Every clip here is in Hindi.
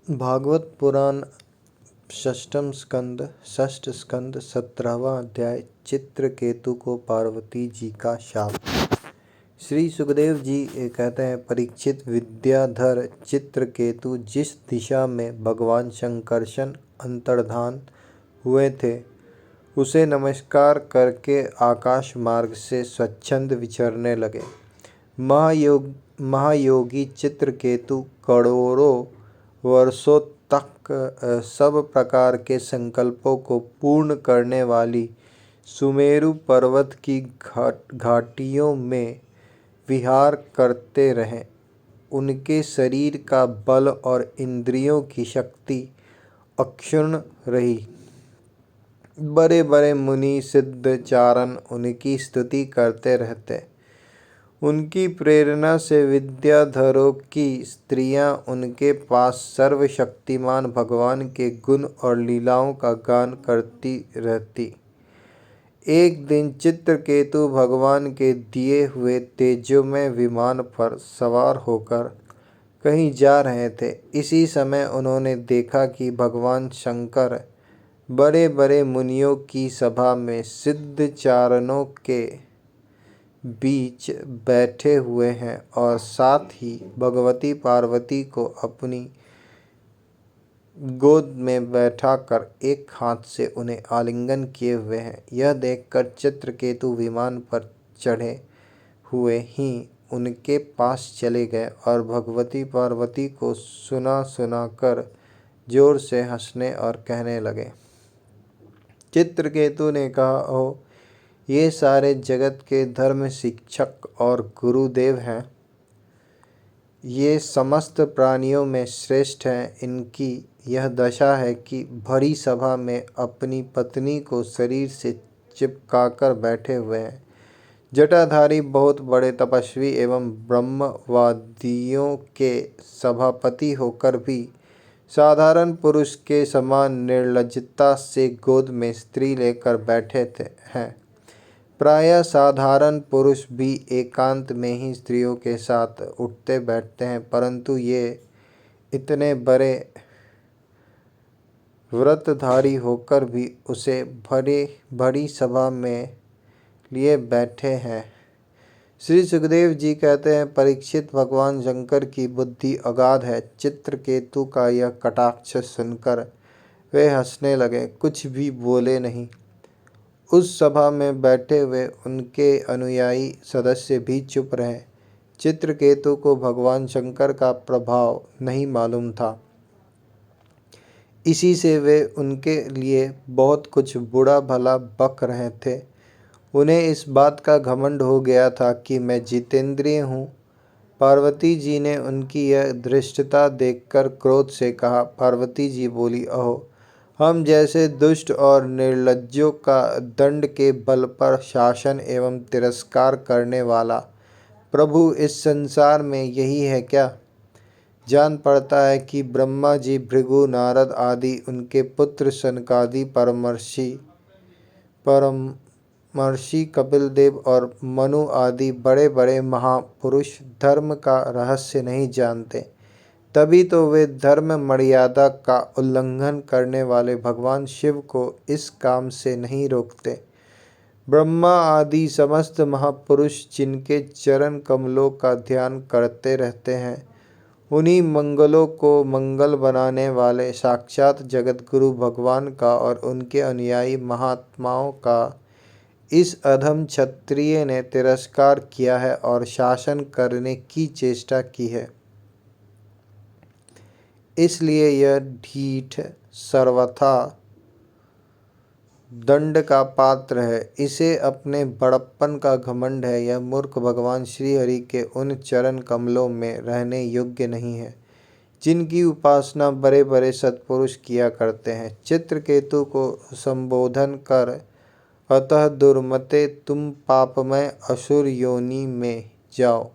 भागवत पुराण षष्ठम स्कंद षष्ठ स्कंद 17वां अध्याय चित्रकेतु को पार्वती जी का शाप। श्री सुखदेव जी कहते हैं, परीक्षित, विद्याधर चित्रकेतु जिस दिशा में भगवान शंकरशन अंतर्धान हुए थे उसे नमस्कार करके आकाश मार्ग से स्वच्छंद विचरने लगे। महायोगी चित्रकेतु करोड़ों वर्षों तक सब प्रकार के संकल्पों को पूर्ण करने वाली सुमेरु पर्वत की घाटियों में विहार करते रहे। उनके शरीर का बल और इंद्रियों की शक्ति अक्षुण्ण रही। बड़े बड़े मुनि सिद्ध चारण उनकी स्तुति करते रहते। उनकी प्रेरणा से विद्याधरों की स्त्रियां उनके पास सर्वशक्तिमान भगवान के गुण और लीलाओं का गान करती रहती। एक दिन चित्रकेतु भगवान के दिए हुए तेजोमय विमान पर सवार होकर कहीं जा रहे थे। इसी समय उन्होंने देखा कि भगवान शंकर बड़े बड़े मुनियों की सभा में सिद्ध चारणों के बीच बैठे हुए हैं और साथ ही भगवती पार्वती को अपनी गोद में बैठाकर एक हाथ से उन्हें आलिंगन किए हुए हैं। यह देखकर चित्रकेतु विमान पर चढ़े हुए ही उनके पास चले गए और भगवती पार्वती को सुना सुना कर जोर से हंसने और कहने लगे। चित्रकेतु ने कहा, ओ ये सारे जगत के धर्म शिक्षक और गुरुदेव हैं। ये समस्त प्राणियों में श्रेष्ठ हैं। इनकी यह दशा है कि भरी सभा में अपनी पत्नी को शरीर से चिपकाकर बैठे हुए हैं। जटाधारी बहुत बड़े तपस्वी एवं ब्रह्मवादियों के सभापति होकर भी साधारण पुरुष के समान निर्लज्जता से गोद में स्त्री लेकर बैठे हैं। प्रायः साधारण पुरुष भी एकांत में ही स्त्रियों के साथ उठते बैठते हैं, परंतु ये इतने बड़े व्रतधारी होकर भी उसे बड़ी सभा में लिए बैठे हैं। श्री सुखदेव जी कहते हैं, परीक्षित, भगवान शंकर की बुद्धि अगाध है। चित्रकेतु का यह कटाक्ष सुनकर वे हंसने लगे, कुछ भी बोले नहीं। उस सभा में बैठे हुए उनके अनुयायी सदस्य भी चुप रहे। चित्रकेतु को भगवान शंकर का प्रभाव नहीं मालूम था, इसी से वे उनके लिए बहुत कुछ बुरा भला बक रहे थे। उन्हें इस बात का घमंड हो गया था कि मैं जितेंद्रिय हूँ। पार्वती जी ने उनकी यह धृष्टता देखकर क्रोध से कहा। पार्वती जी बोली, अहो, हम जैसे दुष्ट और निर्लज्जों का दंड के बल पर शासन एवं तिरस्कार करने वाला प्रभु इस संसार में यही है क्या? जान पड़ता है कि ब्रह्मा जी, भृगु, नारद आदि उनके पुत्र सनकादि परमर्षि कपिल देव और मनु आदि बड़े बड़े महापुरुष धर्म का रहस्य नहीं जानते। तभी तो वे धर्म मर्यादा का उल्लंघन करने वाले भगवान शिव को इस काम से नहीं रोकते। ब्रह्मा आदि समस्त महापुरुष जिनके चरण कमलों का ध्यान करते रहते हैं, उन्हीं मंगलों को मंगल बनाने वाले साक्षात जगत गुरु भगवान का और उनके अनुयायी महात्माओं का इस अधम क्षत्रिय ने तिरस्कार किया है और शासन करने की चेष्टा की है। इसलिए यह ढीठ सर्वथा दंड का पात्र है। इसे अपने बड़प्पन का घमंड है। यह मूर्ख भगवान श्री हरि के उन चरण कमलों में रहने योग्य नहीं है जिनकी उपासना बड़े बड़े सत्पुरुष किया करते हैं। चित्रकेतु को संबोधन कर, अतः दुर्मते, तुम पापमय असुर योनि में जाओ।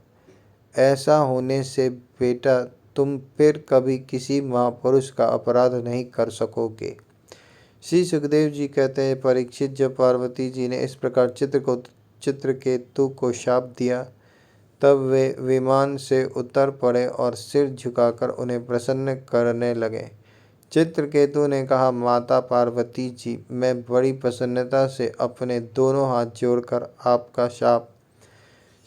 ऐसा होने से बेटा तुम फिर कभी किसी महापुरुष का अपराध नहीं कर सकोगे। श्री सुखदेव जी कहते हैं, परीक्षित, जब पार्वती जी ने इस प्रकार चित्रकेतु को शाप दिया तब वे विमान से उतर पड़े और सिर झुकाकर उन्हें प्रसन्न करने लगे। चित्रकेतु ने कहा, माता पार्वती जी, मैं बड़ी प्रसन्नता से अपने दोनों हाथ जोड़कर आपका शाप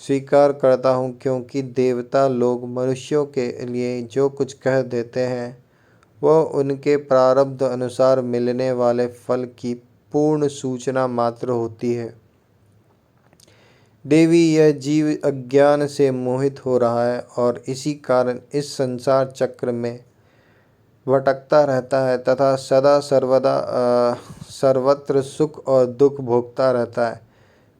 स्वीकार करता हूँ, क्योंकि देवता लोग मनुष्यों के लिए जो कुछ कह देते हैं वह उनके प्रारब्ध अनुसार मिलने वाले फल की पूर्ण सूचना मात्र होती है। देवी, यह जीव अज्ञान से मोहित हो रहा है और इसी कारण इस संसार चक्र में भटकता रहता है तथा सदा सर्वदा सर्वत्र सुख और दुख भोगता रहता है।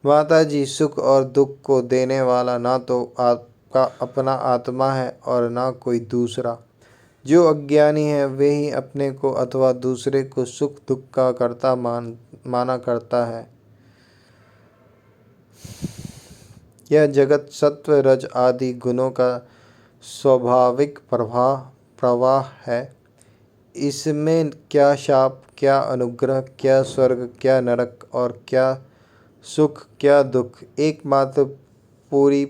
माता जी, सुख और दुख को देने वाला ना तो आपका अपना आत्मा है और ना कोई दूसरा। जो अज्ञानी है वे ही अपने को अथवा दूसरे को सुख दुख का कर्ता माना करता है। यह जगत सत्व रज आदि गुणों का स्वाभाविक प्रवाह है। इसमें क्या शाप, क्या अनुग्रह, क्या स्वर्ग, क्या नरक और क्या सुख, क्या दुख, एकमात्र पूरी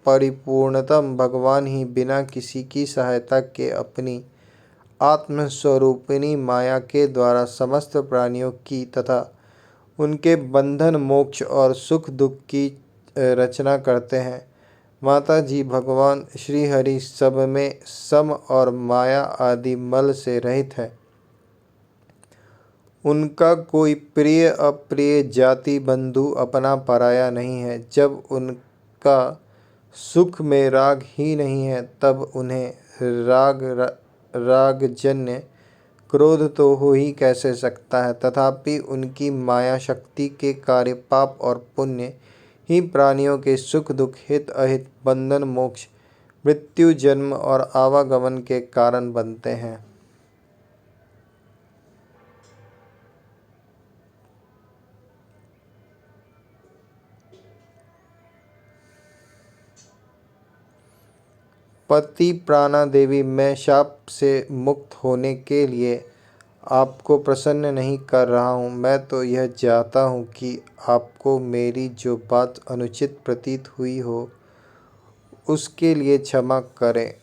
परिपूर्णतम भगवान ही बिना किसी की सहायता के अपनी आत्मस्वरूपिणी माया के द्वारा समस्त प्राणियों की तथा उनके बंधन, मोक्ष और सुख दुख की रचना करते हैं। माता जी, भगवान श्री हरि सब में सम और माया आदि मल से रहित है। उनका कोई प्रिय अप्रिय, जाति बंधु, अपना पराया नहीं है। जब उनका सुख में राग ही नहीं है तब उन्हें रागजन्य क्रोध तो हो ही कैसे सकता है। तथापि उनकी माया शक्ति के कार्य पाप और पुण्य ही प्राणियों के सुख दुख, हित अहित, बंधन मोक्ष, मृत्यु जन्म और आवागमन के कारण बनते हैं। पति प्राणा देवी, मैं शाप से मुक्त होने के लिए आपको प्रसन्न नहीं कर रहा हूँ। मैं तो यह चाहता हूँ कि आपको मेरी जो बात अनुचित प्रतीत हुई हो उसके लिए क्षमा करें।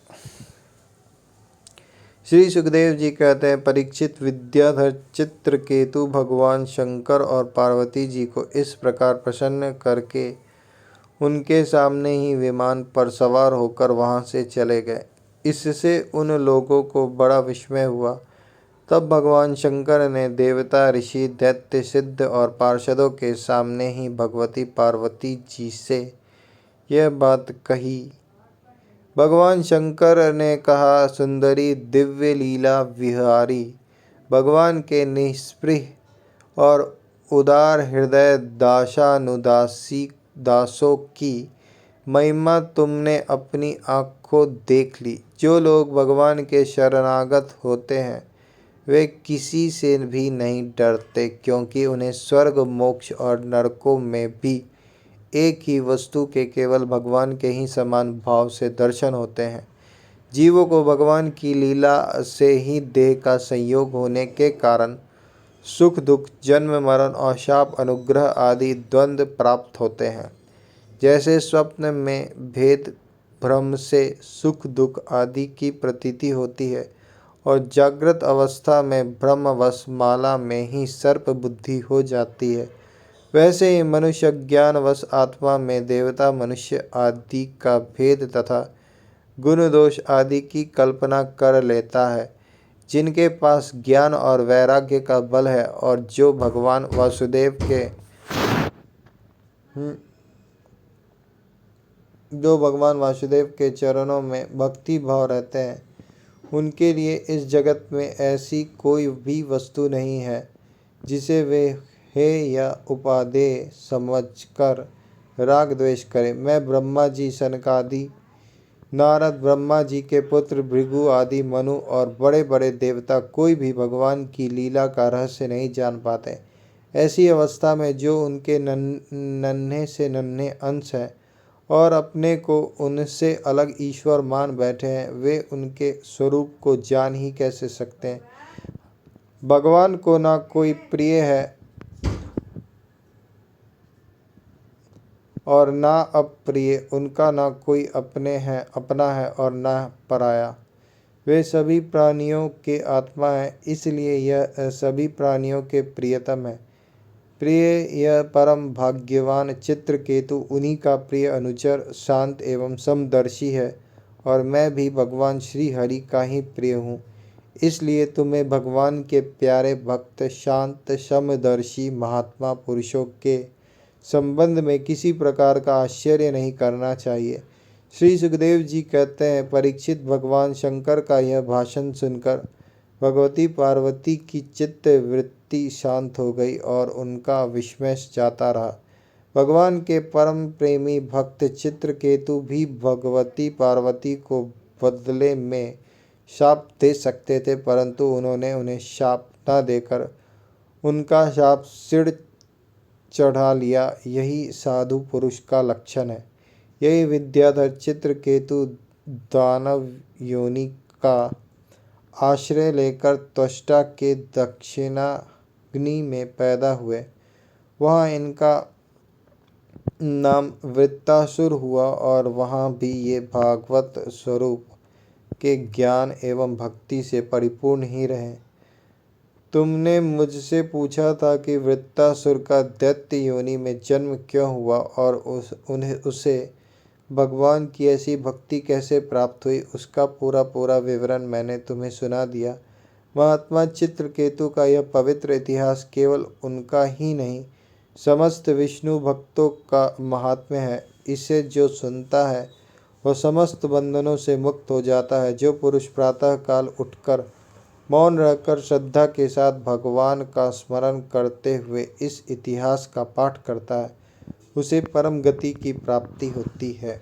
श्री सुखदेव जी कहते हैं, परीक्षित, विद्याधर चित्रकेतु भगवान शंकर और पार्वती जी को इस प्रकार प्रसन्न करके उनके सामने ही विमान पर सवार होकर वहां से चले गए। इससे उन लोगों को बड़ा विस्मय हुआ। तब भगवान शंकर ने देवता, ऋषि, दैत्य, सिद्ध और पार्षदों के सामने ही भगवती पार्वती जी से यह बात कही। भगवान शंकर ने कहा, सुंदरी, दिव्य लीला विहारी, भगवान के निष्पृह और उदार हृदय दासानुदासी दासों की महिमा तुमने अपनी आँखों देख ली। जो लोग भगवान के शरणागत होते हैं वे किसी से भी नहीं डरते, क्योंकि उन्हें स्वर्ग, मोक्ष और नरकों में भी एक ही वस्तु के केवल भगवान के ही समान भाव से दर्शन होते हैं। जीवों को भगवान की लीला से ही देह का संयोग होने के कारण सुख दुख, जन्म मरण और शाप, अनुग्रह आदि द्वंद्व प्राप्त होते हैं। जैसे स्वप्न में भेद भ्रम से सुख दुख आदि की प्रतीति होती है और जागृत अवस्था में ब्रह्मवश माला में ही सर्प बुद्धि हो जाती है, वैसे ही मनुष्य ज्ञानवश आत्मा में देवता, मनुष्य आदि का भेद तथा गुण दोष आदि की कल्पना कर लेता है। जिनके पास ज्ञान और वैराग्य का बल है और जो भगवान वासुदेव के चरणों में भक्ति भाव रहते हैं, उनके लिए इस जगत में ऐसी कोई भी वस्तु नहीं है जिसे वे हे या उपादेय समझकर राग द्वेष करें। मैं ब्रह्मा जी, सनकादि, नारद, ब्रह्मा जी के पुत्र भृगु आदि, मनु और बड़े बड़े देवता कोई भी भगवान की लीला का रहस्य नहीं जान पाते। ऐसी अवस्था में जो उनके नन्हे से नन्हे अंश हैं और अपने को उनसे अलग ईश्वर मान बैठे हैं, वे उनके स्वरूप को जान ही कैसे सकते हैं। भगवान को ना कोई प्रिय है और ना अप्रिय। उनका ना कोई अपना है और ना पराया। वे सभी प्राणियों के आत्मा है, इसलिए यह सभी प्राणियों के प्रियतम है। प्रिय यह परम भाग्यवान चित्रकेतु उन्हीं का प्रिय अनुचर, शांत एवं समदर्शी है, और मैं भी भगवान श्री हरि का ही प्रिय हूँ। इसलिए तुम्हें भगवान के प्यारे भक्त, शांत समदर्शी महात्मा पुरुषों के संबंध में किसी प्रकार का आश्चर्य नहीं करना चाहिए। श्री सुखदेव जी कहते हैं, परीक्षित, भगवान शंकर का यह भाषण सुनकर भगवती पार्वती की चित्त वृत्ति शांत हो गई और उनका विस्मय जाता रहा। भगवान के परम प्रेमी भक्त चित्रकेतु भी भगवती पार्वती को बदले में शाप दे सकते थे, परंतु उन्होंने उन्हें शाप न देकर उनका शाप सिर चढ़ा लिया। यही साधु पुरुष का लक्षण है। यही विद्याधर चित्रकेतु दानव योनि का आश्रय लेकर त्वष्टा के दक्षिणाग्नि में पैदा हुए। वहाँ इनका नाम वृत्तासुर हुआ और वहाँ भी ये भागवत स्वरूप के ज्ञान एवं भक्ति से परिपूर्ण ही रहे। तुमने मुझसे पूछा था कि वृत्तासुर का दैत्य योनि में जन्म क्यों हुआ और उसे भगवान की ऐसी भक्ति कैसे प्राप्त हुई। उसका पूरा विवरण मैंने तुम्हें सुना दिया। महात्मा चित्रकेतु का यह पवित्र इतिहास केवल उनका ही नहीं, समस्त विष्णु भक्तों का महात्म्य है। इसे जो सुनता है वह समस्त बंधनों से मुक्त हो जाता है। जो पुरुष प्रातः काल उठकर मौन रहकर श्रद्धा के साथ भगवान का स्मरण करते हुए इस इतिहास का पाठ करता है, उसे परम गति की प्राप्ति होती है।